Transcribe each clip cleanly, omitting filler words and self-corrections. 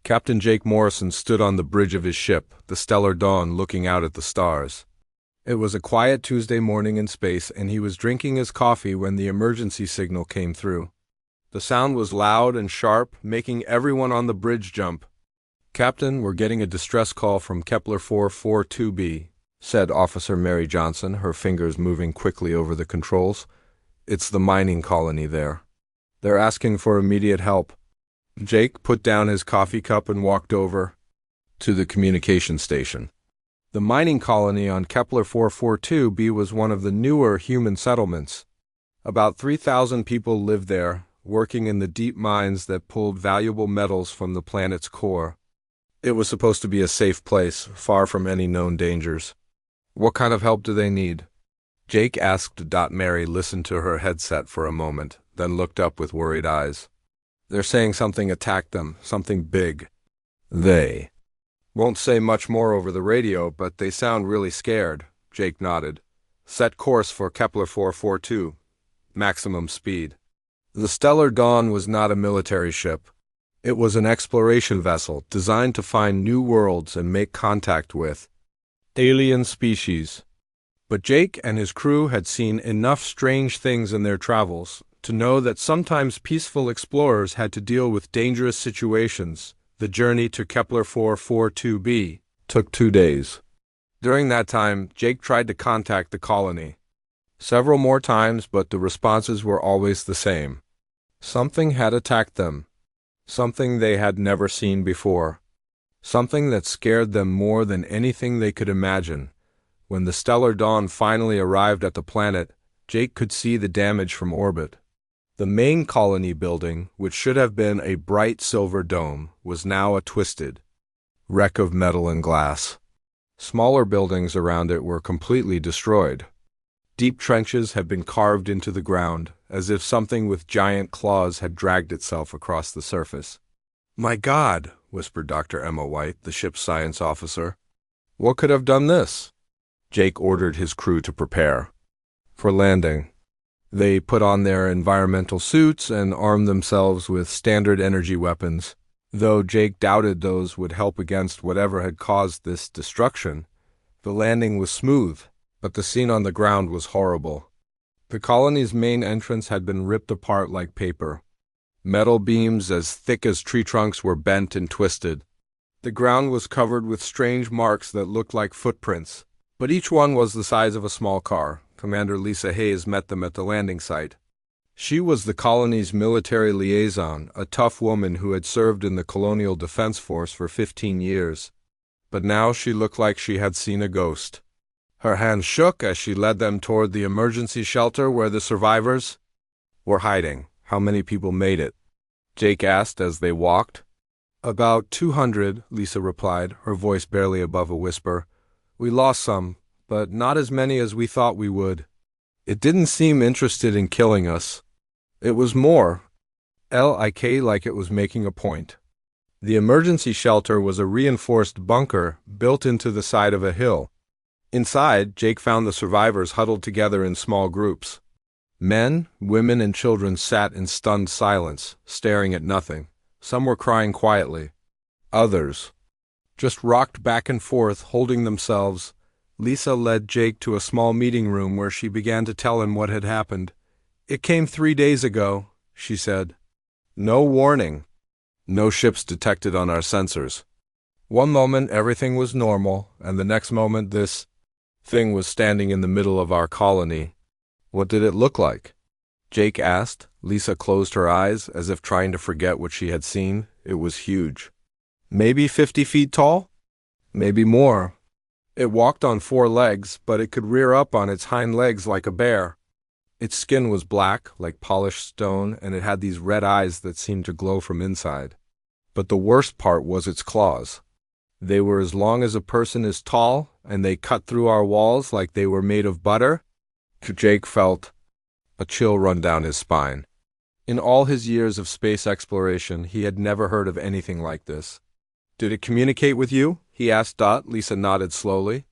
Captain Jake Morrison stood on the bridge of his ship, the Stellar Dawn, looking out at the stars. It was a quiet Tuesday morning in space, and he was drinking his coffee when the emergency signal came through. The sound was loud and sharp, making everyone on the bridge jump. "Captain, we're getting a distress call from Kepler 442b, said Officer Mary Johnson, her fingers moving quickly over the controls. "It's the mining colony there. They're asking for immediate help." Jake put down his coffee cup and walked over to the communication station. The mining colony on Kepler 442b was one of the newer human settlements. About 3,000 people lived there, working in the deep mines that pulled valuable metals from the planet's core. It was supposed to be a safe place, far from any known dangers. "What kind of help do they need?" Jake asked. Mary listened to her headset for a moment, then looked up with worried eyes. "They're saying something attacked them, something big. They won't say much more over the radio, but they sound really scared." Jake nodded. "Set course for Kepler 442. Maximum speed." The Stellar Dawn was not a military ship. It was an exploration vessel designed to find new worlds and make contact with alien species. But Jake and his crew had seen enough strange things in their travels to know that sometimes peaceful explorers had to deal with dangerous situations. The journey to Kepler 442b took 2 days. During that time, Jake tried to contact the colony several more times, but the responses were always the same. Something had attacked them. Something they had never seen before. Something that scared them more than anything they could imagine. When the Stellar Dawn finally arrived at the planet, Jake could see the damage from orbit. The main colony building, which should have been a bright silver dome, was now a twisted wreck of metal and glass. Smaller buildings around it were completely destroyed. Deep trenches had been carved into the ground, as if something with giant claws had dragged itself across the surface. "My God," whispered Dr. Emma White, the ship's science officer. "What could have done this?" Jake ordered his crew to prepare for landing. They put on their environmental suits and armed themselves with standard energy weapons. Though Jake doubted those would help against whatever had caused this destruction, the landing was smooth, but the scene on the ground was horrible. The colony's main entrance had been ripped apart like paper. Metal beams as thick as tree trunks were bent and twisted. The ground was covered with strange marks that looked like footprints, but each one was the size of a small car. Commander Lisa Hayes met them at the landing site. She was the colony's military liaison, a tough woman who had served in the Colonial Defense Force for 15 years. But now she looked like she had seen a ghost. Her hands shook as she led them toward the emergency shelter where the survivors were hiding. "How many people made it?" Jake asked as they walked. "About 200, Lisa replied, her voice barely above a whisper. "We lost some, but not as many as we thought we would. It didn't seem interested in killing us. It was more like it was making a point." The emergency shelter was a reinforced bunker built into the side of a hill. Inside, Jake found the survivors huddled together in small groups. Men, women, and children sat in stunned silence, staring at nothing. Some were crying quietly. Others just rocked back and forth, holding themselves. Lisa led Jake to a small meeting room where she began to tell him what had happened. "It came 3 days ago," she said. "No warning. No ships detected on our sensors. One moment everything was normal, and the next moment this thing was standing in the middle of our colony." "What did it look like?" Jake asked. Lisa closed her eyes, as if trying to forget what she had seen. It was huge. "Maybe 50 feet tall? Maybe more. It walked on 4 legs, but it could rear up on its hind legs like a bear. Its skin was black, like polished stone, and it had these red eyes that seemed to glow from inside. But the worst part was its claws. They were as long as a person is tall, and they cut through our walls like they were made of butter." Jake felt a chill run down his spine. In all his years of space exploration, he had never heard of anything like this. "Did it communicate with you?" he asked Dot. Lisa nodded slowly.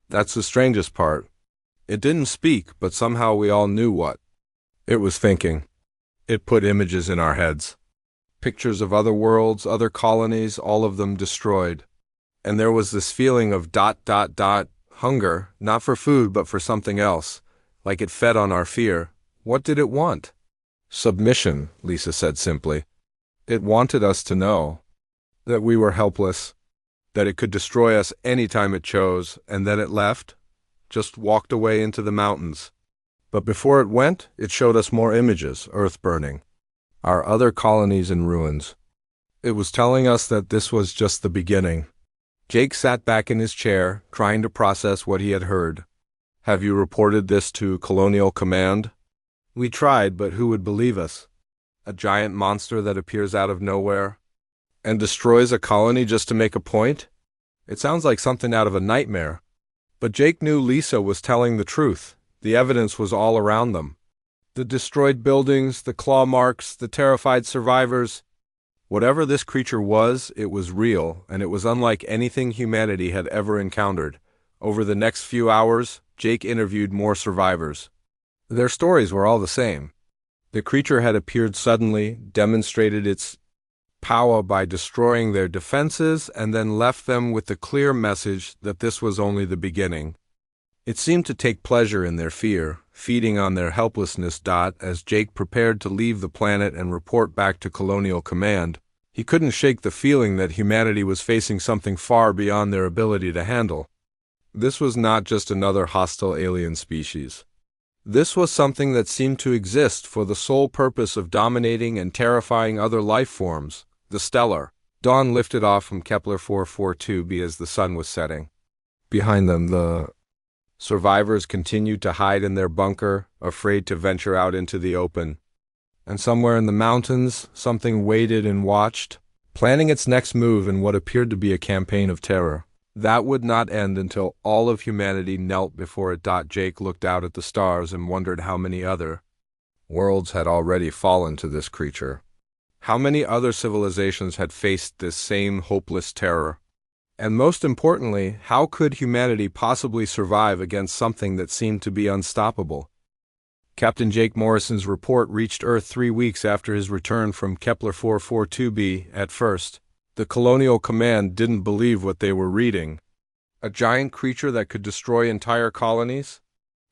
"That's the strangest part. It didn't speak, but somehow we all knew what it was thinking. It put images in our heads." Pictures of other worlds, other colonies, all of them destroyed. And there was this feeling of ... hunger, not for food but for something else, like it fed on our fear. What did it want? Submission, Lisa said simply. It wanted us to know that we were helpless, that it could destroy us any time it chose, and then it left, just walked away into the mountains. But before it went, it showed us more images, Earth burning, our other colonies in ruins. It was telling us that this was just the beginning. Jake sat back in his chair, trying to process what he had heard. Have you reported this to Colonial Command? We tried, but who would believe us? A giant monster that appears out of nowhere and destroys a colony just to make a point? It sounds like something out of a nightmare. But Jake knew Lisa was telling the truth. The evidence was all around them. The destroyed buildings, the claw marks, the terrified survivors. Whatever this creature was, it was real, and it was unlike anything humanity had ever encountered. Over the next few hours, Jake interviewed more survivors. Their stories were all the same. The creature had appeared suddenly, demonstrated its power by destroying their defenses, and then left them with the clear message that this was only the beginning. It seemed to take pleasure in their fear, feeding on their helplessness. As Jake prepared to leave the planet and report back to Colonial Command, he couldn't shake the feeling that humanity was facing something far beyond their ability to handle. This was not just another hostile alien species. This was something that seemed to exist for the sole purpose of dominating and terrifying other life forms, the stellar. Dawn lifted off from Kepler 442b as the sun was setting. Behind them, the survivors continued to hide in their bunker, afraid to venture out into the open. And somewhere in the mountains, something waited and watched, planning its next move in what appeared to be a campaign of terror. That would not end until all of humanity knelt before it. Jake looked out at the stars and wondered how many other worlds had already fallen to this creature. How many other civilizations had faced this same hopeless terror? And most importantly, how could humanity possibly survive against something that seemed to be unstoppable? Captain Jake Morrison's report reached Earth 3 weeks after his return from Kepler 442b. At first, the Colonial Command didn't believe what they were reading. A giant creature that could destroy entire colonies?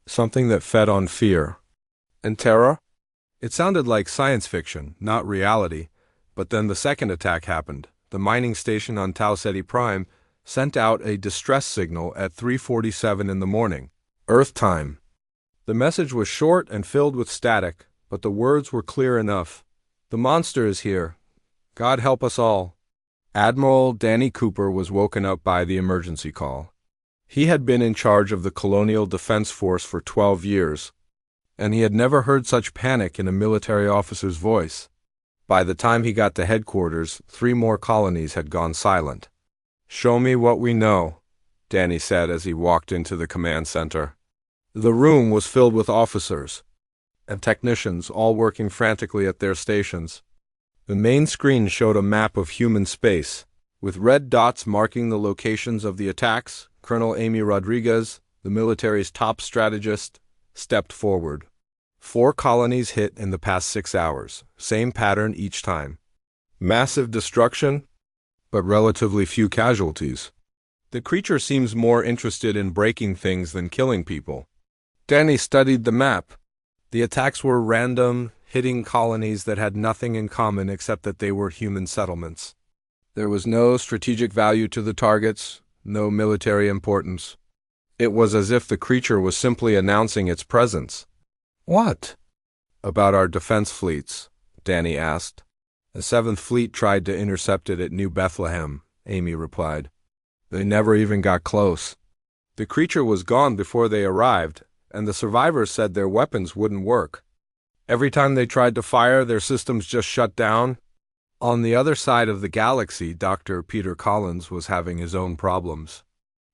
Something that fed on fear and terror? It sounded like science fiction, not reality. But then the second attack happened. The mining station on Tau Ceti Prime sent out a distress signal at 3:47 in the morning, Earth time. The message was short and filled with static, but the words were clear enough. The monster is here. God help us all. Admiral Danny Cooper was woken up by the emergency call. He had been in charge of the Colonial Defense Force for 12 years, and he had never heard such panic in a military officer's voice. By the time he got to headquarters, 3 more colonies had gone silent. "Show me what we know," Danny said as he walked into the command center. The room was filled with officers and technicians, all working frantically at their stations. The main screen showed a map of human space, with red dots marking the locations of the attacks. Colonel Amy Rodriguez, the military's top strategist, stepped forward. 4 colonies hit in the past 6 hours, same pattern each time. Massive destruction, but relatively few casualties. The creature seems more interested in breaking things than killing people. Danny studied the map. The attacks were random, hitting colonies that had nothing in common except that they were human settlements. There was no strategic value to the targets, no military importance. It was as if the creature was simply announcing its presence. "What about our defense fleets?" Danny asked. "The 7th Fleet tried to intercept it at New Bethlehem," Amy replied. "They never even got close. The creature was gone before they arrived, and the survivors said their weapons wouldn't work. Every time they tried to fire, their systems just shut down." On the other side of the galaxy, Dr. Peter Collins was having his own problems.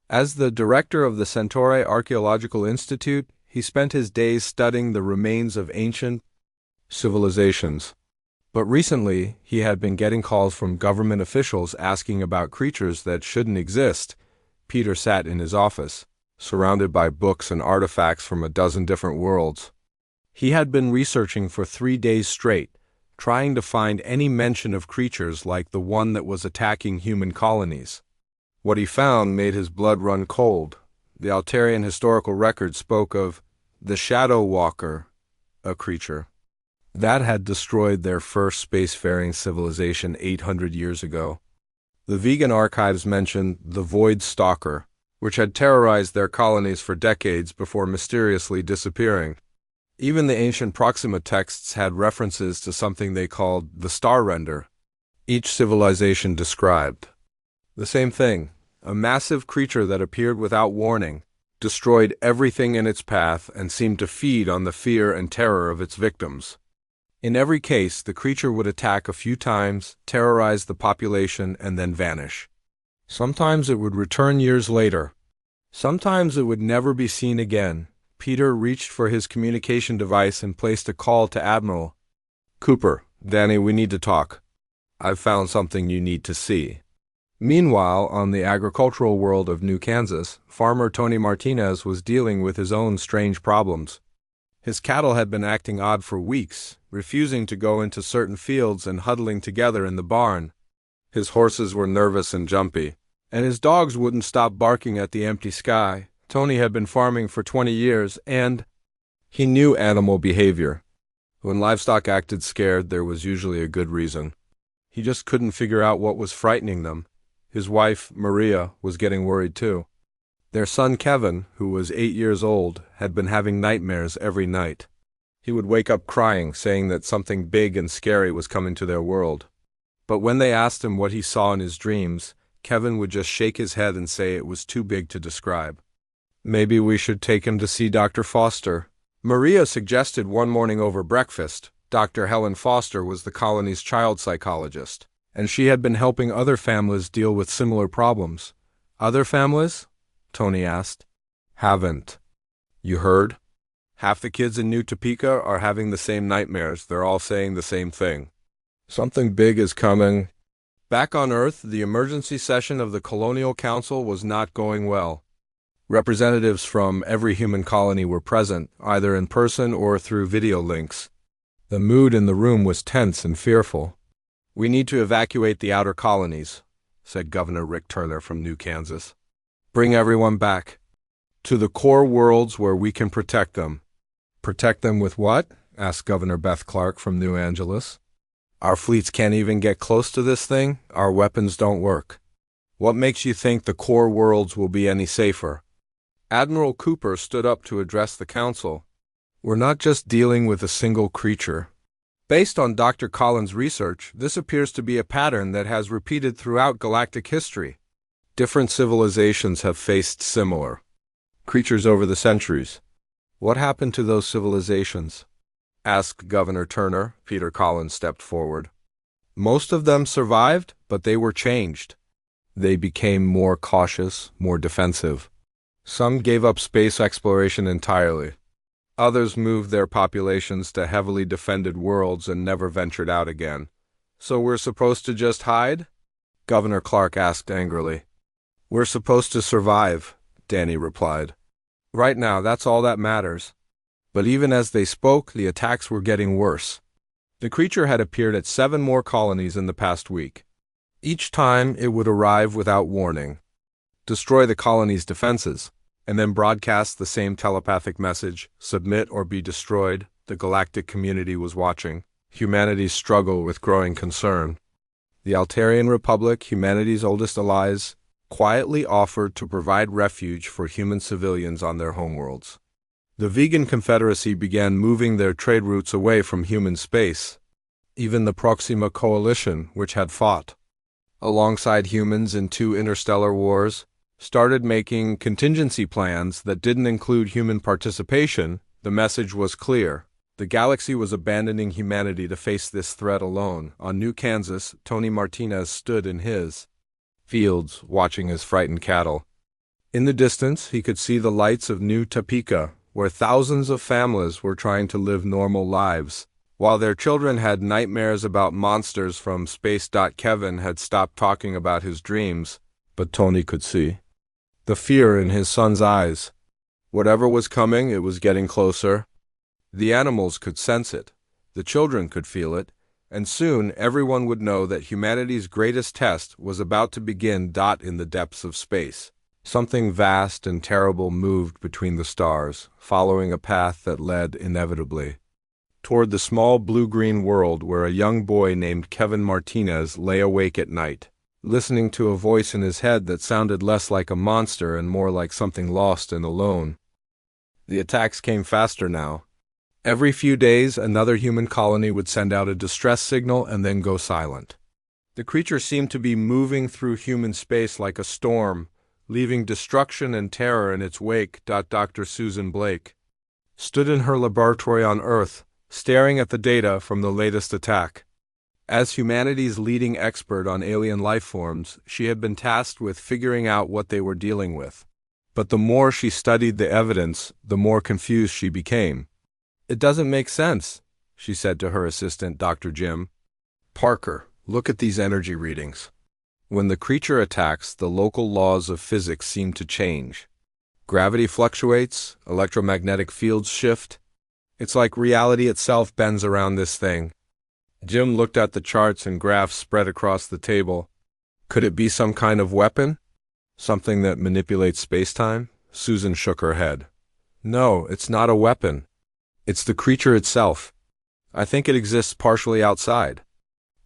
As the director of the Centauri Archaeological Institute, he spent his days studying the remains of ancient civilizations. But recently, he had been getting calls from government officials asking about creatures that shouldn't exist. Peter sat in his office, surrounded by books and artifacts from a dozen different worlds. He had been researching for 3 days straight, trying to find any mention of creatures like the one that was attacking human colonies. What he found made his blood run cold. The Altarian historical record spoke of the Shadow Walker, a creature that had destroyed their first spacefaring civilization 800 years ago. The vegan archives mentioned the Void Stalker, which had terrorized their colonies for decades before mysteriously disappearing. Even the ancient Proxima texts had references to something they called the Star Render. Each civilization described the same thing, a massive creature that appeared without warning, destroyed everything in its path, and seemed to feed on the fear and terror of its victims. In every case, the creature would attack a few times, terrorize the population, and then vanish. Sometimes it would return years later. Sometimes it would never be seen again. Peter reached for his communication device and placed a call to Admiral Cooper. "Danny, we need to talk. I've found something you need to see." Meanwhile, on the agricultural world of New Kansas, farmer Tony Martinez was dealing with his own strange problems. His cattle had been acting odd for weeks, refusing to go into certain fields and huddling together in the barn. His horses were nervous and jumpy, and his dogs wouldn't stop barking at the empty sky. Tony had been farming for 20 years, and he knew animal behavior. When livestock acted scared, there was usually a good reason. He just couldn't figure out what was frightening them. His wife, Maria, was getting worried too. Their son, Kevin, who was 8 years old, had been having nightmares every night. He would wake up crying, saying that something big and scary was coming to their world. But when they asked him what he saw in his dreams, Kevin would just shake his head and say it was too big to describe. "Maybe we should take him to see Dr. Foster," Maria suggested one morning over breakfast. Dr. Helen Foster was the colony's child psychologist, and she had been helping other families deal with similar problems. "Other families?" Tony asked. "Haven't you heard? Half the kids in New Topeka are having the same nightmares. They're all saying the same thing. Something big is coming." Back on Earth, the emergency session of the Colonial Council was not going well. Representatives from every human colony were present, either in person or through video links. The mood in the room was tense and fearful. "We need to evacuate the outer colonies," said Governor Rick Turner from New Kansas. "Bring everyone back to the core worlds where we can protect them." "Protect them with what?" asked Governor Beth Clark from New Angeles. "Our fleets can't even get close to this thing. Our weapons don't work. What makes you think the core worlds will be any safer?" Admiral Cooper stood up to address the council. "We're not just dealing with a single creature. Based on Dr. Collins' research, this appears to be a pattern that has repeated throughout galactic history. Different civilizations have faced similar creatures over the centuries." "What happened to those civilizations?" asked Governor Turner. Peter Collins stepped forward. "Most of them survived, but they were changed. They became more cautious, more defensive. Some gave up space exploration entirely. Others moved their populations to heavily defended worlds and never ventured out again." "So we're supposed to just hide?" Governor Clark asked angrily. "We're supposed to survive," Danny replied. "Right now, that's all that matters." But even as they spoke, the attacks were getting worse. The creature had appeared at 7 more colonies in the past week. Each time, it would arrive without warning, destroy the colony's defenses, and then broadcast the same telepathic message: submit or be destroyed. The galactic community was watching. Humanity's struggle with growing concern. The Altarian Republic, humanity's oldest allies, quietly offered to provide refuge for human civilians on their homeworlds. The Vegan Confederacy began moving their trade routes away from human space. Even the Proxima Coalition, which had fought alongside humans in 2 interstellar wars, started making contingency plans that didn't include human participation. The message was clear. The galaxy was abandoning humanity to face this threat alone. On New Kansas, Tony Martinez stood in his fields, watching his frightened cattle. In the distance, he could see the lights of New Topeka, where thousands of families were trying to live normal lives, while their children had nightmares about monsters from space. Kevin had stopped talking about his dreams, but Tony could see the fear in his son's eyes. Whatever was coming, it was getting closer. The animals could sense it. The children could feel it. and soon everyone would know that humanity's greatest test was about to begin. In the depths of space, something vast and terrible moved between the stars, following a path that led inevitably toward the small blue-green world where a young boy named Kevin Martinez lay awake at night, listening to a voice in his head that sounded less like a monster and more like something lost and alone. The attacks came faster now. Every few days, another human colony would send out a distress signal and then go silent. The creature seemed to be moving through human space like a storm, leaving destruction and terror in its wake. Dr. Susan Blake stood in her laboratory on Earth, staring at the data from the latest attack. As humanity's leading expert on alien life forms, she had been tasked with figuring out what they were dealing with. But the more she studied the evidence, the more confused she became. "It doesn't make sense," she said to her assistant, Dr. Jim. "Parker, look at these energy readings. When the creature attacks, the local laws of physics seem to change. Gravity fluctuates, electromagnetic fields shift. It's like reality itself bends around this thing." Jim looked at the charts and graphs spread across the table. "Could it be some kind of weapon? Something that manipulates space-time?" Susan shook her head. "No, it's not a weapon. It's the creature itself. I think it exists partially outside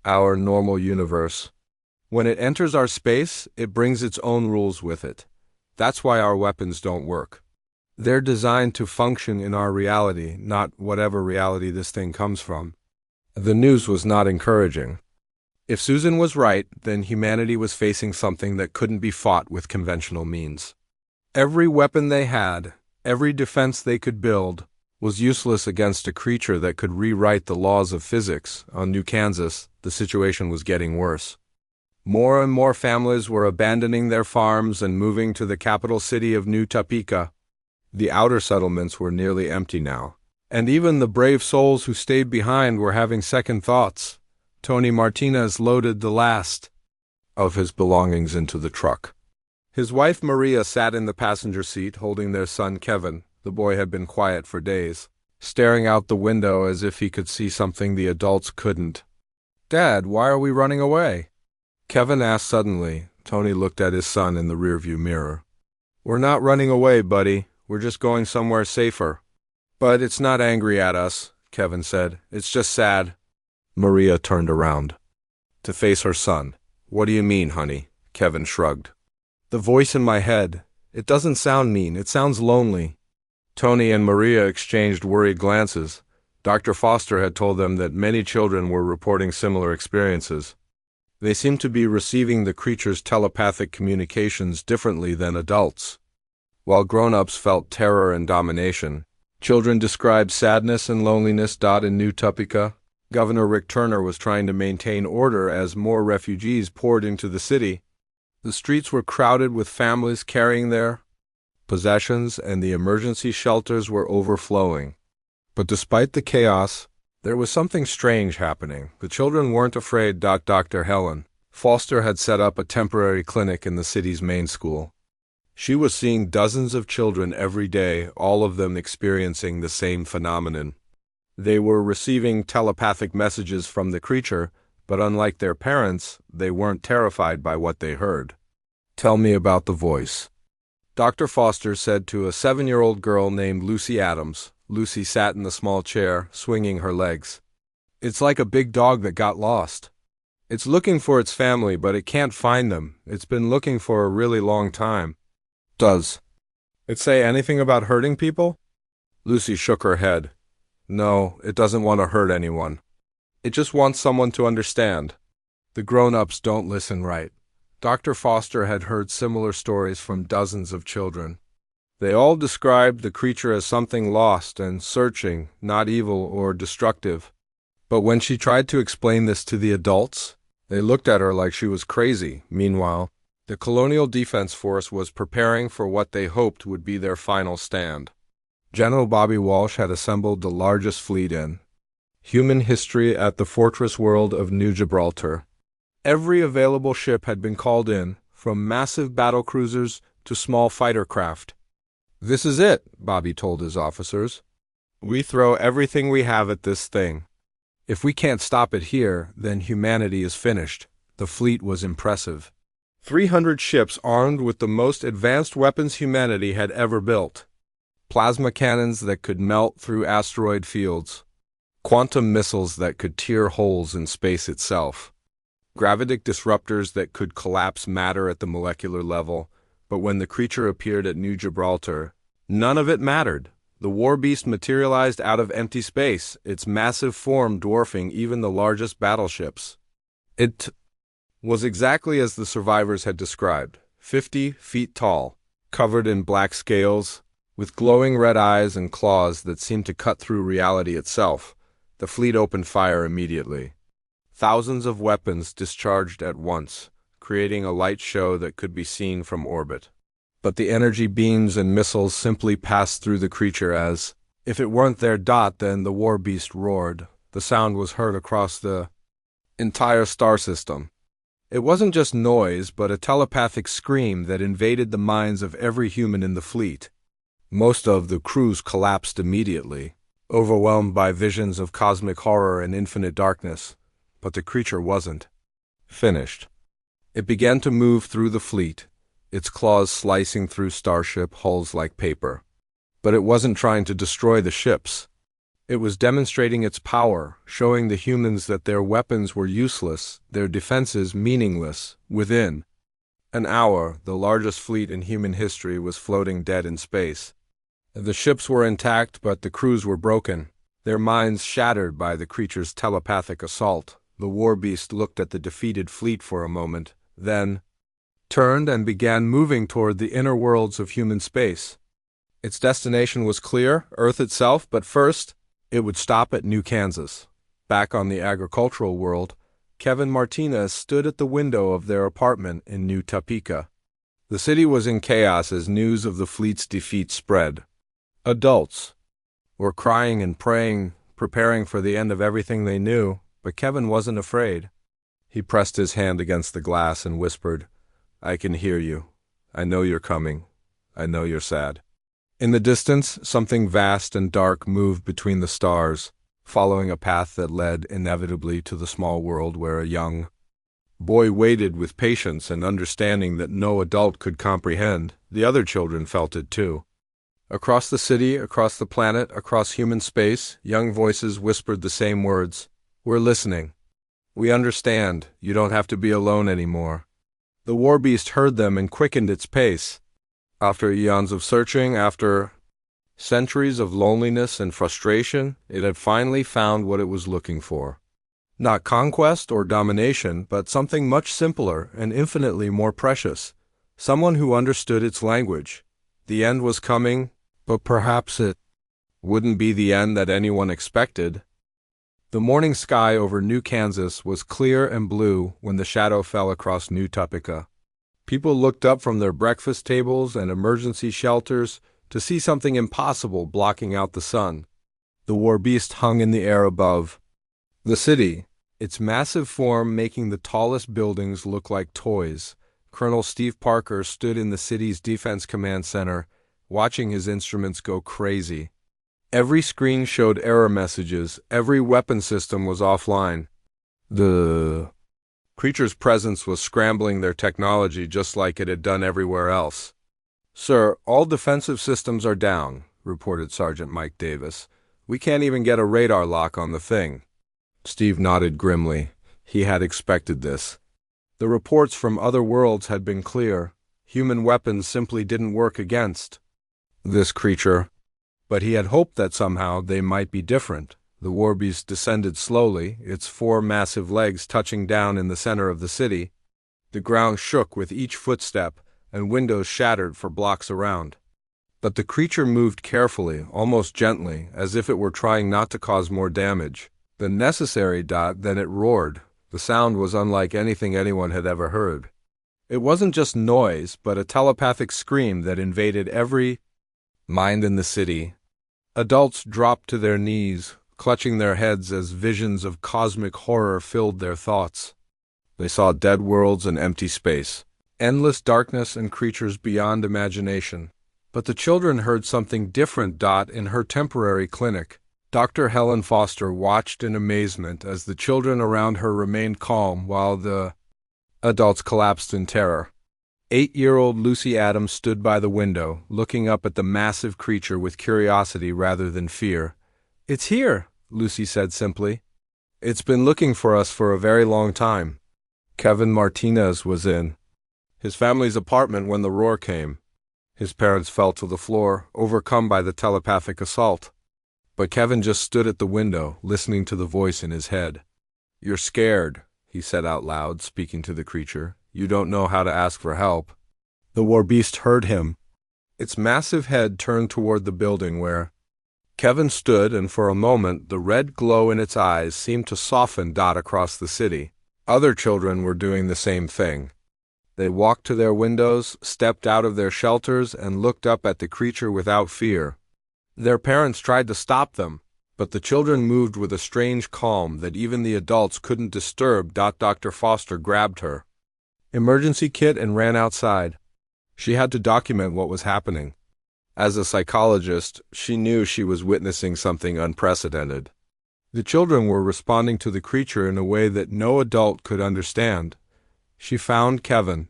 our normal universe. When it enters our space, it brings its own rules with it. That's why our weapons don't work. They're designed to function in our reality, not whatever reality this thing comes from." The news was not encouraging. If Susan was right, then humanity was facing something that couldn't be fought with conventional means. Every weapon they had, every defense they could build, was useless against a creature that could rewrite the laws of physics. On New Kansas, the situation was getting worse. More and more families were abandoning their farms and moving to the capital city of New Topeka. The outer settlements were nearly empty now, and even the brave souls who stayed behind were having second thoughts. Tony Martinez loaded the last of his belongings into the truck. His wife Maria sat in the passenger seat holding their son Kevin. The boy had been quiet for days, staring out the window as if he could see something the adults couldn't. "Dad, why are we running away?" Kevin asked suddenly. Tony looked at his son in the rearview mirror. "We're not running away, buddy. We're just going somewhere safer." "But it's not angry at us," Kevin said. "It's just sad." Maria turned around to face her son. "What do you mean, honey?" Kevin shrugged. "The voice in my head. It doesn't sound mean. It sounds lonely." Tony and Maria exchanged worried glances. Dr. Foster had told them that many children were reporting similar experiences. They seemed to be receiving the creature's telepathic communications differently than adults. While grown-ups felt terror and domination, children described sadness and loneliness. In New Topeka, Governor Rick Turner was trying to maintain order as more refugees poured into the city. The streets were crowded with families carrying their possessions, and the emergency shelters were overflowing. But despite the chaos, there was something strange happening. The children weren't afraid. Dr. Helen Foster had set up a temporary clinic in the city's main school. She was seeing dozens of children every day, all of them experiencing the same phenomenon. They were receiving telepathic messages from the creature, but unlike their parents, they weren't terrified by what they heard. "Tell me about the voice," Dr. Foster said to a 7-year-old girl named Lucy Adams. Lucy sat in the small chair, swinging her legs. "It's like a big dog that got lost. It's looking for its family, but it can't find them. It's been looking for a really long time." "Does it say anything about hurting people?" Lucy shook her head. "No, it doesn't want to hurt anyone. It just wants someone to understand. The grown-ups don't listen right." Dr. Foster had heard similar stories from dozens of children. They all described the creature as something lost and searching, not evil or destructive. But when she tried to explain this to the adults, they looked at her like she was crazy. Meanwhile, the Colonial Defense Force was preparing for what they hoped would be their final stand. General Bobby Walsh had assembled the largest fleet in human history at the fortress world of New Gibraltar. Every available ship had been called in, from massive battlecruisers to small fighter craft. "This is it," Bobby told his officers. "We throw everything we have at this thing. If we can't stop it here, then humanity is finished. The fleet was impressive. 300 ships armed with the most advanced weapons humanity had ever built. Plasma cannons that could melt through asteroid fields. Quantum missiles that could tear holes in space itself. Gravitic disruptors that could collapse matter at the molecular level. But when the creature appeared at New Gibraltar, none of it mattered. The Warbeast materialized out of empty space, its massive form dwarfing even the largest battleships. It was exactly as the survivors had described, 50 feet tall, covered in black scales, with glowing red eyes and claws that seemed to cut through reality itself. The fleet opened fire immediately. Thousands of weapons discharged at once, creating a light show that could be seen from orbit. But the energy beams and missiles simply passed through the creature as, if it weren't their dot, then the Warbeast roared. The sound was heard across the entire star system. It wasn't just noise, but a telepathic scream that invaded the minds of every human in the fleet. Most of the crews collapsed immediately, overwhelmed by visions of cosmic horror and infinite darkness. But the creature wasn't finished. It began to move through the fleet, its claws slicing through starship hulls like paper. But it wasn't trying to destroy the ships. It was demonstrating its power, showing the humans that their weapons were useless, their defenses meaningless. Within an hour, the largest fleet in human history was floating dead in space. The ships were intact, but the crews were broken, their minds shattered by the creature's telepathic assault. The Warbeast looked at the defeated fleet for a moment, then turned and began moving toward the inner worlds of human space. Its destination was clear, Earth itself, but first, it would stop at New Kansas. Back on the agricultural world, Kevin Martinez stood at the window of their apartment in New Topeka. The city was in chaos as news of the fleet's defeat spread. Adults were crying and praying, preparing for the end of everything they knew, but Kevin wasn't afraid. He pressed his hand against the glass and whispered, "I can hear you. I know you're coming. I know you're sad." In the distance, something vast and dark moved between the stars, following a path that led inevitably to the small world where a young boy waited with patience and understanding that no adult could comprehend. The other children felt it too. Across the city, across the planet, across human space, young voices whispered the same words. "We're listening. We understand. You don't have to be alone anymore." The Warbeast heard them and quickened its pace. After eons of searching, after centuries of loneliness and frustration, it had finally found what it was looking for. Not conquest or domination, but something much simpler and infinitely more precious. Someone who understood its language. The end was coming, but perhaps it wouldn't be the end that anyone expected. The morning sky over New Kansas was clear and blue when the shadow fell across New Topeka. People looked up from their breakfast tables and emergency shelters to see something impossible blocking out the sun. The Warbeast hung in the air above the city, its massive form making the tallest buildings look like toys. Colonel Steve Parker stood in the city's Defense Command Center, watching his instruments go crazy. Every screen showed error messages, every weapon system was offline. The creature's presence was scrambling their technology just like it had done everywhere else. "Sir, all defensive systems are down," reported Sergeant Mike Davis. "We can't even get a radar lock on the thing." Steve nodded grimly. He had expected this. The reports from other worlds had been clear. Human weapons simply didn't work against this creature. But he had hoped that somehow they might be different. The Warbeast descended slowly, its 4 massive legs touching down in the center of the city. The ground shook with each footstep, and windows shattered for blocks around. But the creature moved carefully, almost gently, as if it were trying not to cause more damage. The necessary then it roared. The sound was unlike anything anyone had ever heard. It wasn't just noise, but a telepathic scream that invaded every mind in the city. Adults dropped to their knees, clutching their heads as visions of cosmic horror filled their thoughts. They saw dead worlds and empty space, endless darkness and creatures beyond imagination. But the children heard something different. In her temporary clinic, Dr. Helen Foster watched in amazement as the children around her remained calm while the adults collapsed in terror. 8-year-old Lucy Adams stood by the window, looking up at the massive creature with curiosity rather than fear. "It's here," Lucy said simply. "It's been looking for us for a very long time." Kevin Martinez was in his family's apartment when the roar came. His parents fell to the floor, overcome by the telepathic assault. But Kevin just stood at the window, listening to the voice in his head. "You're scared," he said out loud, speaking to the creature. "You don't know how to ask for help." The Warbeast heard him. Its massive head turned toward the building where Kevin stood, and for a moment the red glow in its eyes seemed to soften dot across the city. Other children were doing the same thing. They walked to their windows, stepped out of their shelters, and looked up at the creature without fear. Their parents tried to stop them, but the children moved with a strange calm that even the adults couldn't disturb. Dr. Foster grabbed her emergency kit and ran outside. She had to document what was happening. As a psychologist, she knew she was witnessing something unprecedented. The children were responding to the creature in a way that no adult could understand. She found Kevin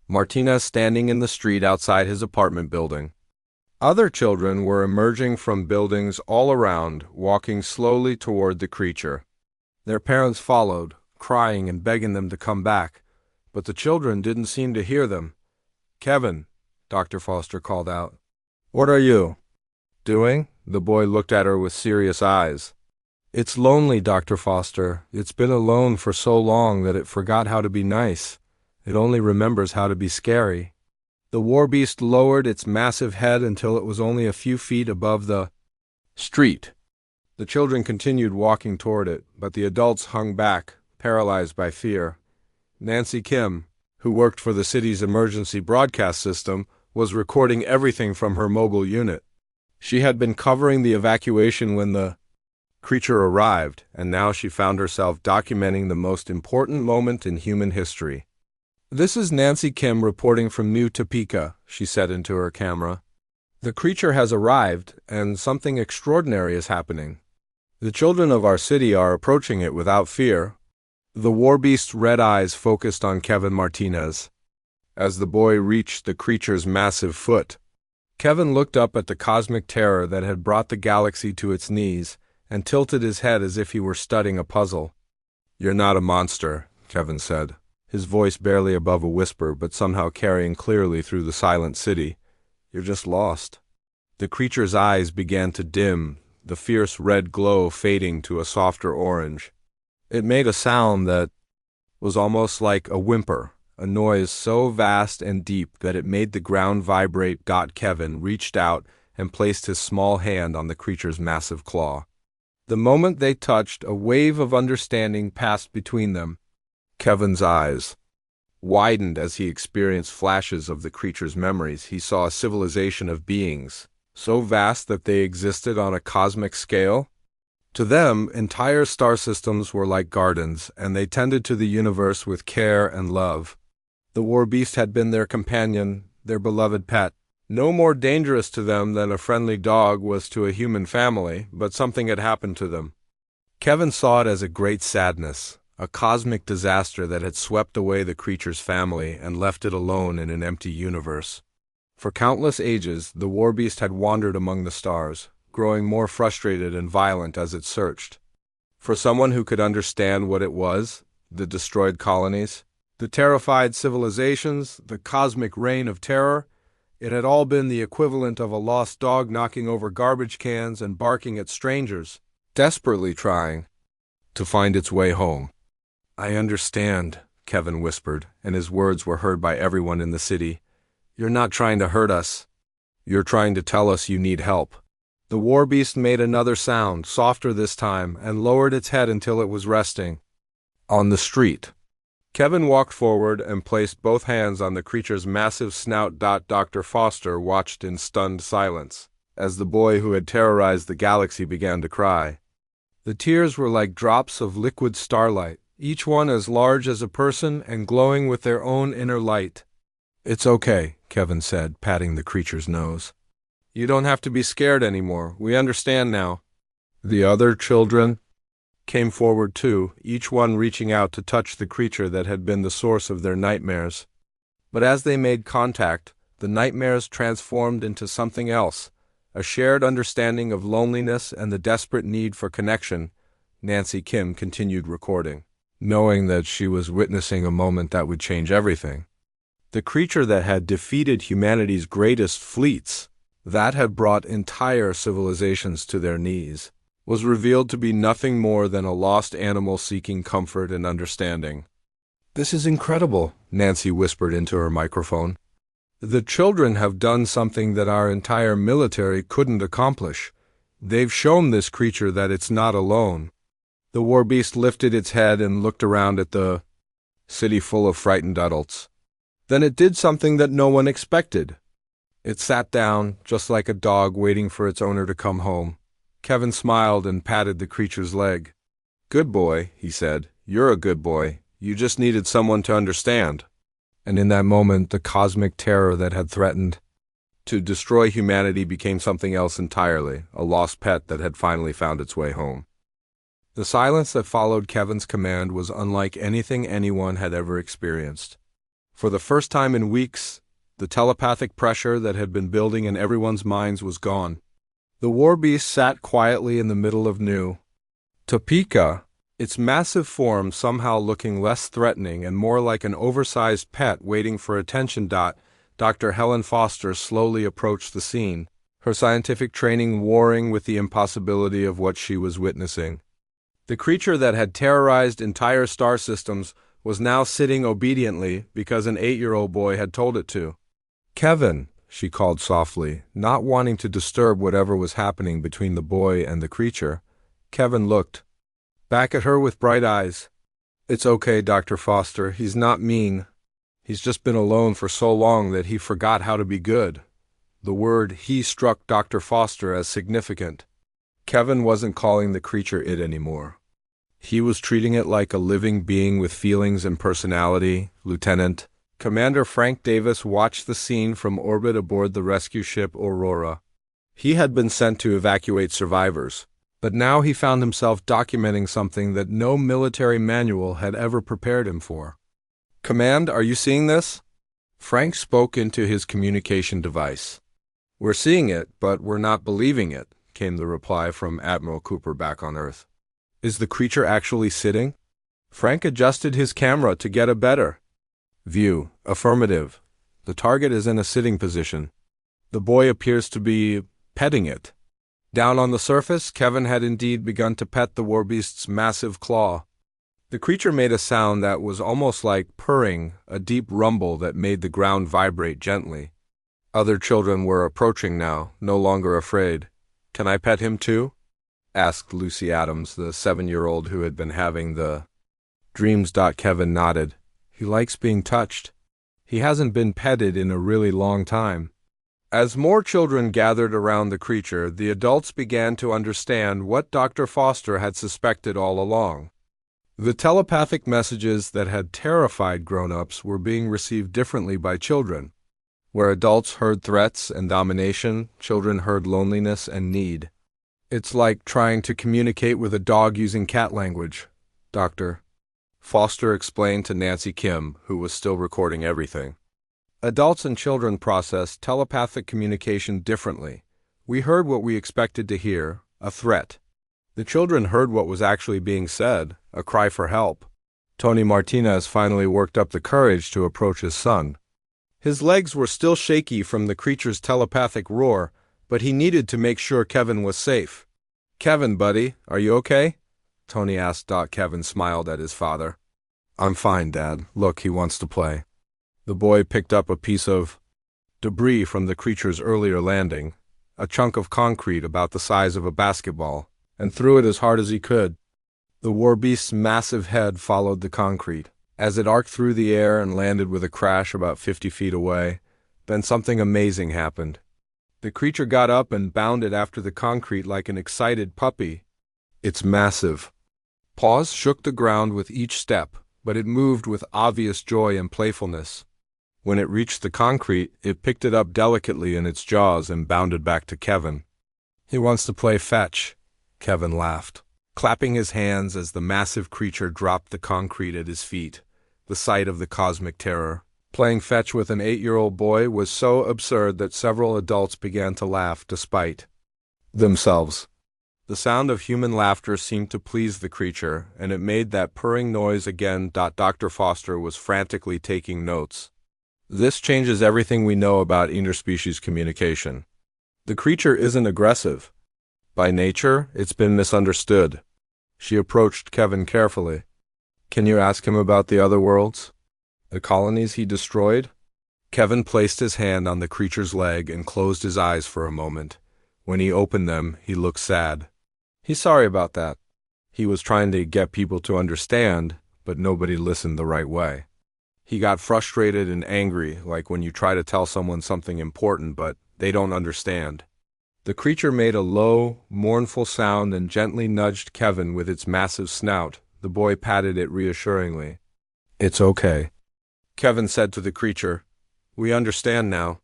Martinez standing in the street outside his apartment building. Other children were emerging from buildings all around, walking slowly toward the creature. Their parents followed, crying and begging them to come back, but the children didn't seem to hear them. "Kevin," Dr. Foster called out. "What are you doing?" The boy looked at her with serious eyes. "It's lonely, Dr. Foster. It's been alone for so long that it forgot how to be nice. It only remembers how to be scary." The Warbeast lowered its massive head until it was only a few feet above the street. The children continued walking toward it, but the adults hung back, paralyzed by fear. Nancy Kim, who worked for the city's emergency broadcast system, was recording everything from her mobile unit. She had been covering the evacuation when the creature arrived, and now she found herself documenting the most important moment in human history. "This is Nancy Kim reporting from New Topeka," she said into her camera. "The creature has arrived, and something extraordinary is happening. The children of our city are approaching it without fear." The Warbeast's red eyes focused on Kevin Martinez. As the boy reached the creature's massive foot, Kevin looked up at the cosmic terror that had brought the galaxy to its knees and tilted his head as if he were studying a puzzle. "You're not a monster," Kevin said, his voice barely above a whisper but somehow carrying clearly through the silent city. "You're just lost." The creature's eyes began to dim, the fierce red glow fading to a softer orange. It made a sound that was almost like a whimper, a noise so vast and deep that it made the ground vibrate. Kevin reached out and placed his small hand on the creature's massive claw. The moment they touched, a wave of understanding passed between them. Kevin's eyes widened as he experienced flashes of the creature's memories. He saw a civilization of beings, so vast that they existed on a cosmic scale. To them, entire star systems were like gardens, and they tended to the universe with care and love. The Warbeast had been their companion, their beloved pet. No more dangerous to them than a friendly dog was to a human family, but something had happened to them. Kevin saw it as a great sadness, a cosmic disaster that had swept away the creature's family and left it alone in an empty universe. For countless ages, the Warbeast had wandered among the stars, growing more frustrated and violent as it searched. For someone who could understand what it was, the destroyed colonies, the terrified civilizations, the cosmic reign of terror, it had all been the equivalent of a lost dog knocking over garbage cans and barking at strangers, desperately trying to find its way home. "I understand," Kevin whispered, and his words were heard by everyone in the city. "You're not trying to hurt us. You're trying to tell us you need help." The Warbeast made another sound, softer this time, and lowered its head until it was resting on the street. Kevin walked forward and placed both hands on the creature's massive snout. Dr. Foster watched in stunned silence as the boy who had terrorized the galaxy began to cry. The tears were like drops of liquid starlight, each one as large as a person and glowing with their own inner light. "It's okay," Kevin said, patting the creature's nose. "You don't have to be scared anymore. We understand now." The other children came forward too, each one reaching out to touch the creature that had been the source of their nightmares. But as they made contact, the nightmares transformed into something else, a shared understanding of loneliness and the desperate need for connection. Nancy Kim continued recording, knowing that she was witnessing a moment that would change everything. The creature that had defeated humanity's greatest fleets, that had brought entire civilizations to their knees, was revealed to be nothing more than a lost animal seeking comfort and understanding. "This is incredible," Nancy whispered into her microphone. "The children have done something that our entire military couldn't accomplish. They've shown this creature that it's not alone." The Warbeast lifted its head and looked around at the city full of frightened adults. Then it did something that no one expected. It sat down, just like a dog waiting for its owner to come home. Kevin smiled and patted the creature's leg. "Good boy," he said. "You're a good boy. You just needed someone to understand." And in that moment, the cosmic terror that had threatened to destroy humanity became something else entirely, a lost pet that had finally found its way home. The silence that followed Kevin's command was unlike anything anyone had ever experienced. For the first time in weeks, the telepathic pressure that had been building in everyone's minds was gone. The Warbeast sat quietly in the middle of New Topeka, its massive form somehow looking less threatening and more like an oversized pet waiting for attention. Dr. Helen Foster slowly approached the scene, her scientific training warring with the impossibility of what she was witnessing. The creature that had terrorized entire star systems was now sitting obediently because an 8-year-old boy had told it to. "Kevin," she called softly, not wanting to disturb whatever was happening between the boy and the creature. Kevin looked back at her with bright eyes. "It's okay, Dr. Foster. He's not mean. He's just been alone for so long that he forgot how to be good." The word "he" struck Dr. Foster as significant. Kevin wasn't calling the creature it anymore. He was treating it like a living being with feelings and personality. Lieutenant Commander Frank Davis watched the scene from orbit aboard the rescue ship Aurora. He had been sent to evacuate survivors, but now he found himself documenting something that no military manual had ever prepared him for. "Command, are you seeing this?" Frank spoke into his communication device. "We're seeing it, but we're not believing it," came the reply from Admiral Cooper back on Earth. "Is the creature actually sitting?" Frank adjusted his camera to get a better view. "Affirmative. The target is in a sitting position. The boy appears to be petting it." Down on the surface, Kevin had indeed begun to pet the Warbeast's massive claw. The creature made a sound that was almost like purring, a deep rumble that made the ground vibrate gently. Other children were approaching now, no longer afraid. "Can I pet him too?" asked Lucy Adams, the 7-year-old who had been having the dreams. Kevin nodded. "He likes being touched. He hasn't been petted in a really long time." As more children gathered around the creature, the adults began to understand what Dr. Foster had suspected all along. The telepathic messages that had terrified grown-ups were being received differently by children. Where adults heard threats and domination, children heard loneliness and need. "It's like trying to communicate with a dog using cat language," Dr. Foster explained to Nancy Kim, who was still recording everything. "Adults and children process telepathic communication differently. We heard what we expected to hear, a threat. The children heard what was actually being said, a cry for help." Tony Martinez finally worked up the courage to approach his son. His legs were still shaky from the creature's telepathic roar, but he needed to make sure Kevin was safe. "Kevin, buddy, are you okay?" Tony asked. Kevin smiled at his father. "I'm fine, Dad. Look, he wants to play." The boy picked up a piece of debris from the creature's earlier landing, a chunk of concrete about the size of a basketball, and threw it as hard as he could. The Warbeast's massive head followed the concrete, as it arced through the air and landed with a crash about 50 feet away. Then something amazing happened. The creature got up and bounded after the concrete like an excited puppy. Its massive paws shook the ground with each step, but it moved with obvious joy and playfulness. When it reached the concrete, it picked it up delicately in its jaws and bounded back to Kevin. "He wants to play fetch," Kevin laughed, clapping his hands as the massive creature dropped the concrete at his feet. The sight of the cosmic terror, playing fetch with an 8-year-old boy, was so absurd that several adults began to laugh despite themselves. The sound of human laughter seemed to please the creature, and it made that purring noise again. Dr. Foster was frantically taking notes. This changes everything we know about interspecies communication. The creature isn't aggressive. By nature, it's been misunderstood. She approached Kevin carefully. Can you ask him about the other worlds? The colonies he destroyed? Kevin placed his hand on the creature's leg and closed his eyes for a moment. When he opened them, he looked sad. He's sorry about that. He was trying to get people to understand, but nobody listened the right way. He got frustrated and angry, like when you try to tell someone something important, but they don't understand. The creature made a low, mournful sound and gently nudged Kevin with its massive snout. The boy patted it reassuringly. It's okay, Kevin said to the creature. We understand now.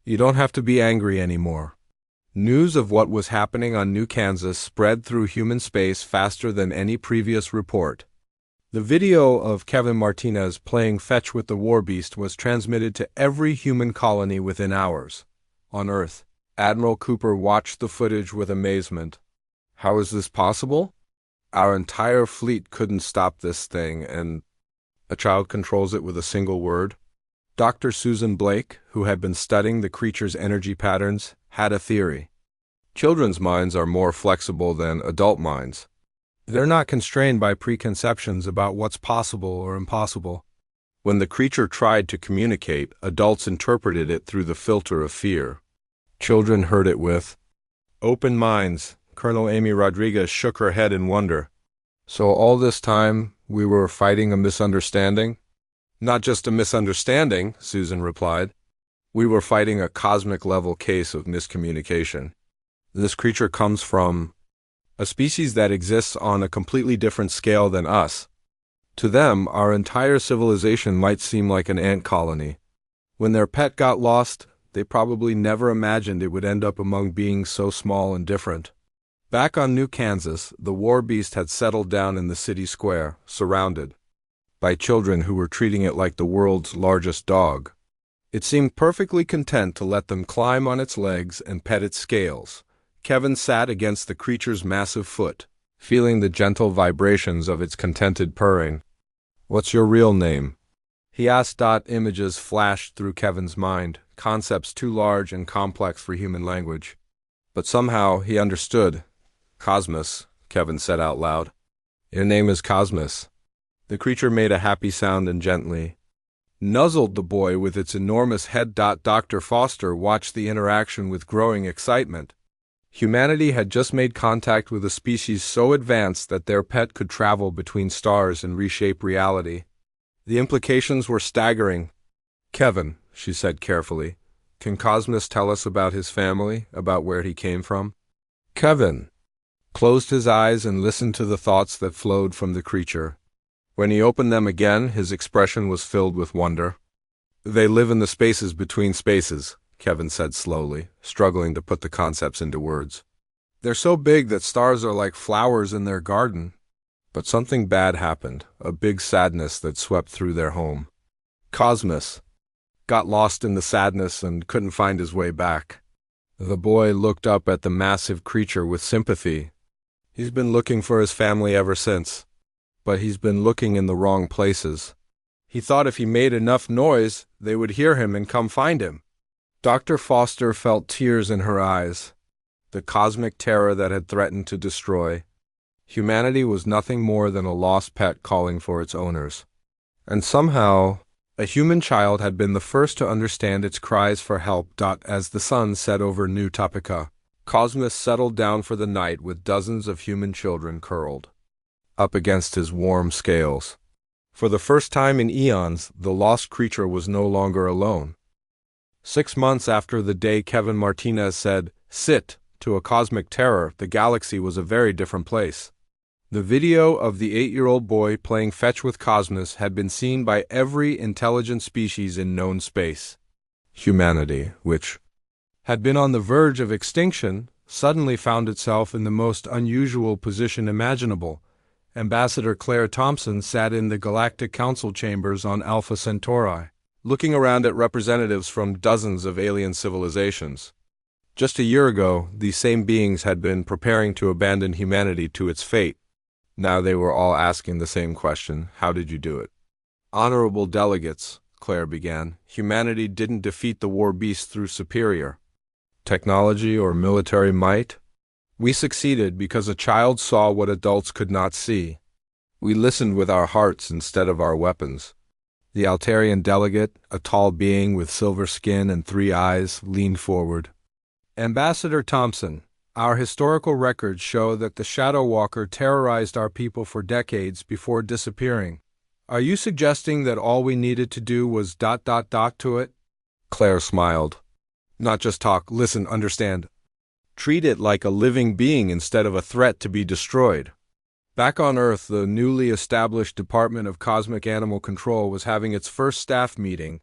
You don't have to be angry anymore. News of what was happening on New Kansas spread through human space faster than any previous report. The video of Kevin Martinez playing fetch with the Warbeast was transmitted to every human colony within hours. On Earth, Admiral Cooper watched the footage with amazement. How is this possible? Our entire fleet couldn't stop this thing, and a child controls it with a single word. Dr. Susan Blake, who had been studying the creature's energy patterns, had a theory. Children's minds are more flexible than adult minds. They're not constrained by preconceptions about what's possible or impossible. When the creature tried to communicate, adults interpreted it through the filter of fear. Children heard it with open minds. Colonel Amy Rodriguez shook her head in wonder. So all this time, we were fighting a misunderstanding? Not just a misunderstanding, Susan replied. We were fighting a cosmic-level case of miscommunication. This creature comes from a species that exists on a completely different scale than us. To them, our entire civilization might seem like an ant colony. When their pet got lost, they probably never imagined it would end up among beings so small and different. Back on New Kansas, the Warbeast had settled down in the city square, surrounded by children who were treating it like the world's largest dog. It seemed perfectly content to let them climb on its legs and pet its scales. Kevin sat against the creature's massive foot, feeling the gentle vibrations of its contented purring. What's your real name? He asked. Images flashed through Kevin's mind, concepts too large and complex for human language. But somehow he understood. Cosmos, Kevin said out loud. Your name is Cosmos. The creature made a happy sound and gently nuzzled the boy with its enormous head. Dr. Foster watched the interaction with growing excitement. Humanity had just made contact with a species so advanced that their pet could travel between stars and reshape reality. The implications were staggering. Kevin, she said carefully, can Cosmos tell us about his family, about where he came from? Kevin closed his eyes and listened to the thoughts that flowed from the creature. When he opened them again, his expression was filled with wonder. They live in the spaces between spaces, Kevin said slowly, struggling to put the concepts into words. They're so big that stars are like flowers in their garden. But something bad happened, a big sadness that swept through their home. Cosmos got lost in the sadness and couldn't find his way back. The boy looked up at the massive creature with sympathy. He's been looking for his family ever since, but he's been looking in the wrong places. He thought if he made enough noise, they would hear him and come find him. Dr. Foster felt tears in her eyes. The cosmic terror that had threatened to destroy humanity was nothing more than a lost pet calling for its owners. And somehow, a human child had been the first to understand its cries for help. As the sun set over New Topeka, Cosmos settled down for the night with dozens of human children curled up against his warm scales. For the first time in eons, the lost creature was no longer alone. 6 months after the day Kevin Martinez said, "Sit," to a cosmic terror, the galaxy was a very different place. The video of the 8-year-old boy playing fetch with Cosmos had been seen by every intelligent species in known space. Humanity, which had been on the verge of extinction, suddenly found itself in the most unusual position imaginable. Ambassador Claire Thompson sat in the Galactic Council chambers on Alpha Centauri, looking around at representatives from dozens of alien civilizations. Just a year ago, these same beings had been preparing to abandon humanity to its fate. Now they were all asking the same question: how did you do it? Honorable delegates, Claire began, humanity didn't defeat the Warbeast through superior technology or military might. We succeeded because a child saw what adults could not see. We listened with our hearts instead of our weapons. The Altarian delegate, a tall being with silver skin and 3 eyes, leaned forward. Ambassador Thompson, our historical records show that the Shadow Walker terrorized our people for decades before disappearing. Are you suggesting that all we needed to do was ... to it? Claire smiled. Not just talk, listen, understand. Treat it like a living being instead of a threat to be destroyed. Back on Earth, the newly established Department of Cosmic Animal Control was having its first staff meeting.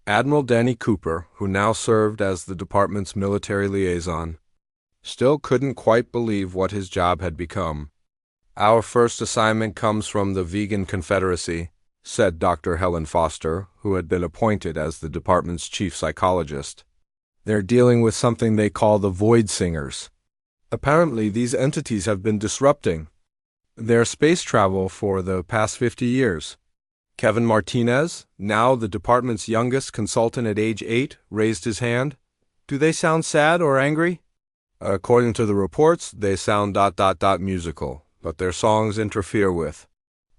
Admiral Danny Cooper, who now served as the department's military liaison, still couldn't quite believe what his job had become. Our first assignment comes from the Vegan Confederacy, said Dr. Helen Foster, who had been appointed as the department's chief psychologist. They're dealing with something they call the Void Singers. Apparently, these entities have been disrupting their space travel for the past 50 years. Kevin Martinez, now the department's youngest consultant at age 8, raised his hand. Do they sound sad or angry? According to the reports, they sound ... musical, but their songs interfere with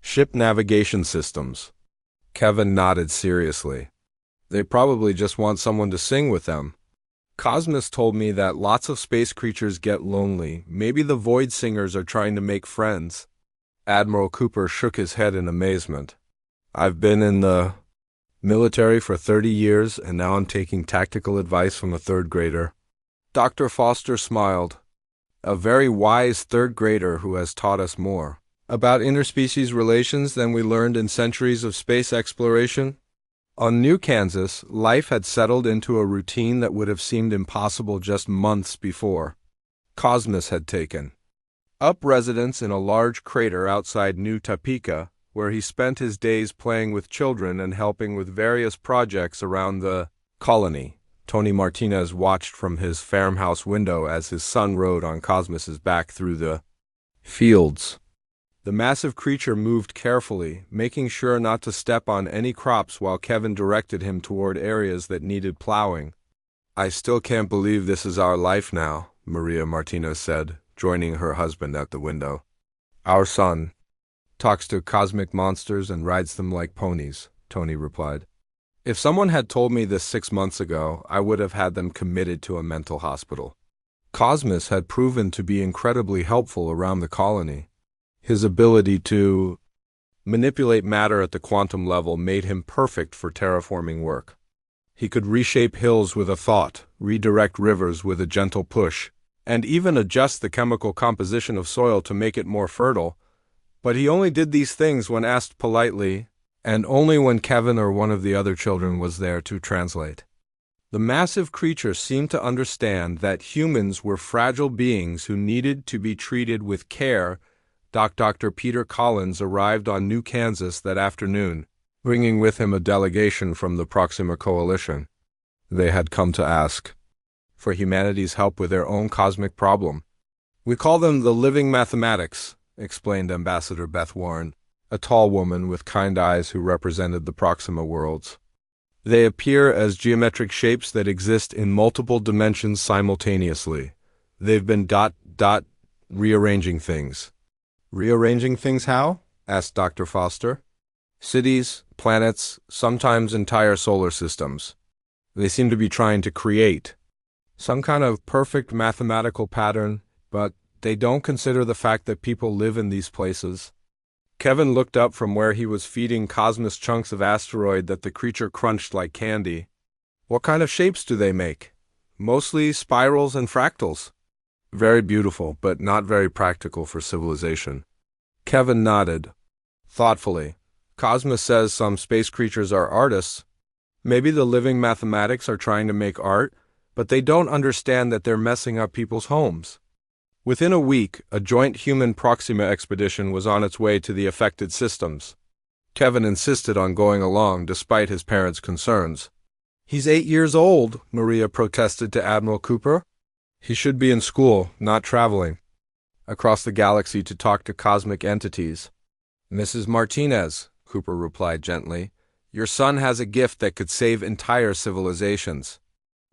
ship navigation systems. Kevin nodded seriously. They probably just want someone to sing with them. Cosmos told me that lots of space creatures get lonely. Maybe the Void Singers are trying to make friends. Admiral Cooper shook his head in amazement. I've been in the military for 30 years, and now I'm taking tactical advice from a 3rd grader. Dr. Foster smiled. A very wise 3rd grader who has taught us more about interspecies relations than we learned in centuries of space exploration. On New Kansas, life had settled into a routine that would have seemed impossible just months before. Cosmos had taken up residence in a large crater outside New Topeka, where he spent his days playing with children and helping with various projects around the colony. Tony Martinez watched from his farmhouse window as his son rode on Cosmos's back through the fields. The massive creature moved carefully, making sure not to step on any crops while Kevin directed him toward areas that needed plowing. I still can't believe this is our life now, Maria Martinez said, joining her husband at the window. Our son talks to cosmic monsters and rides them like ponies, Tony replied. If someone had told me this 6 months ago, I would have had them committed to a mental hospital. Cosmos had proven to be incredibly helpful around the colony. His ability to manipulate matter at the quantum level made him perfect for terraforming work. He could reshape hills with a thought, redirect rivers with a gentle push, and even adjust the chemical composition of soil to make it more fertile. But he only did these things when asked politely, and only when Kevin or one of the other children was there to translate. The massive creature seemed to understand that humans were fragile beings who needed to be treated with care. Dr. Peter Collins arrived on New Kansas that afternoon, bringing with him a delegation from the Proxima Coalition. They had come to ask for humanity's help with their own cosmic problem. We call them the living mathematics, explained Ambassador Beth Warren, a tall woman with kind eyes who represented the Proxima worlds. They appear as geometric shapes that exist in multiple dimensions simultaneously. They've been ... rearranging things. Rearranging things how? Asked Dr. Foster. Cities, planets, sometimes entire solar systems. They seem to be trying to create some kind of perfect mathematical pattern, but they don't consider the fact that people live in these places. Kevin looked up from where he was feeding Cosmos chunks of asteroid that the creature crunched like candy. What kind of shapes do they make? Mostly spirals and fractals. Very beautiful, but not very practical for civilization. Kevin nodded thoughtfully. Cosmos says some space creatures are artists. Maybe the living mathematics are trying to make art, but they don't understand that they're messing up people's homes. Within a week, a joint human Proxima expedition was on its way to the affected systems. Kevin insisted on going along despite his parents' concerns. "He's 8 years old," Maria protested to Admiral Cooper. "He should be in school, not traveling across the galaxy to talk to cosmic entities." "Mrs. Martinez," Cooper replied gently, "your son has a gift that could save entire civilizations.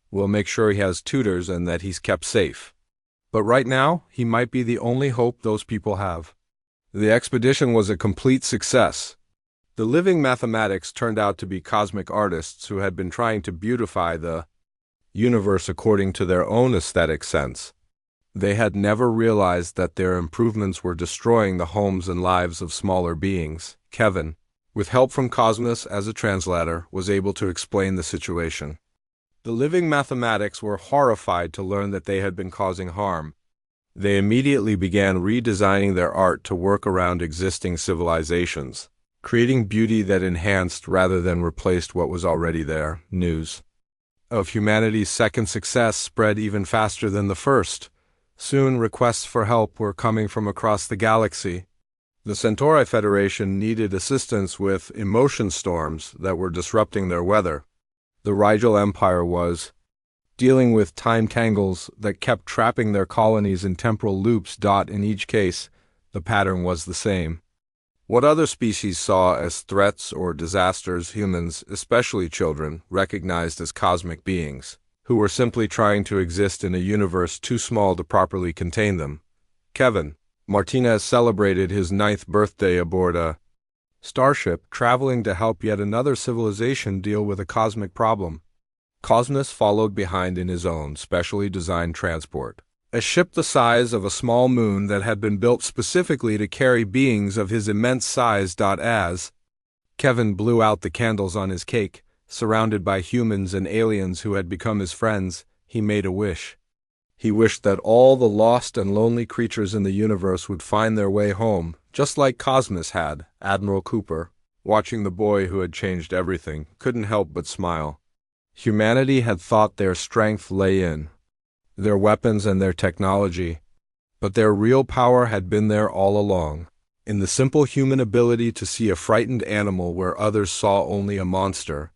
We'll make sure he has tutors and that he's kept safe. But right now, he might be the only hope those people have." The expedition was a complete success. The living mathematics turned out to be cosmic artists who had been trying to beautify the universe according to their own aesthetic sense. They had never realized that their improvements were destroying the homes and lives of smaller beings. Kevin, with help from Cosmos as a translator, was able to explain the situation. The living mathematics were horrified to learn that they had been causing harm. They immediately began redesigning their art to work around existing civilizations, creating beauty that enhanced rather than replaced what was already there. News of humanity's second success spread even faster than the first. Soon, requests for help were coming from across the galaxy. The Centauri Federation needed assistance with emotion storms that were disrupting their weather. The Rigel Empire was dealing with time tangles that kept trapping their colonies in temporal loops. In each case, the pattern was the same. What other species saw as threats or disasters, humans, especially children, recognized as cosmic beings, who were simply trying to exist in a universe too small to properly contain them. Kevin Martinez celebrated his 9th birthday aboard a starship traveling to help yet another civilization deal with a cosmic problem. Cosmos followed behind in his own specially designed transport, a ship the size of a small moon that had been built specifically to carry beings of his immense size. As Kevin blew out the candles on his cake, surrounded by humans and aliens who had become his friends, he made a wish. He wished that all the lost and lonely creatures in the universe would find their way home, just like Cosmos had. Admiral Cooper, watching the boy who had changed everything, couldn't help but smile. Humanity had thought their strength lay in their weapons and their technology, but their real power had been there all along, in the simple human ability to see a frightened animal where others saw only a monster.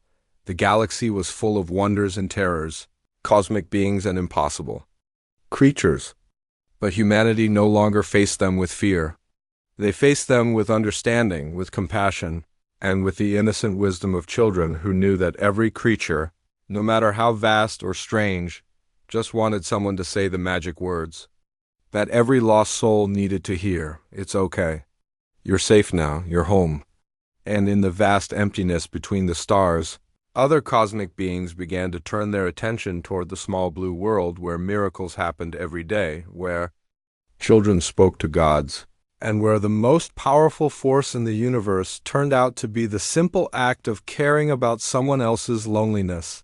The galaxy was full of wonders and terrors, cosmic beings and impossible creatures. But humanity no longer faced them with fear. They faced them with understanding, with compassion, and with the innocent wisdom of children who knew that every creature, no matter how vast or strange, just wanted someone to say the magic words. That every lost soul needed to hear, "It's okay. You're safe now, you're home." And in the vast emptiness between the stars, other cosmic beings began to turn their attention toward the small blue world where miracles happened every day, where children spoke to gods, and where the most powerful force in the universe turned out to be the simple act of caring about someone else's loneliness.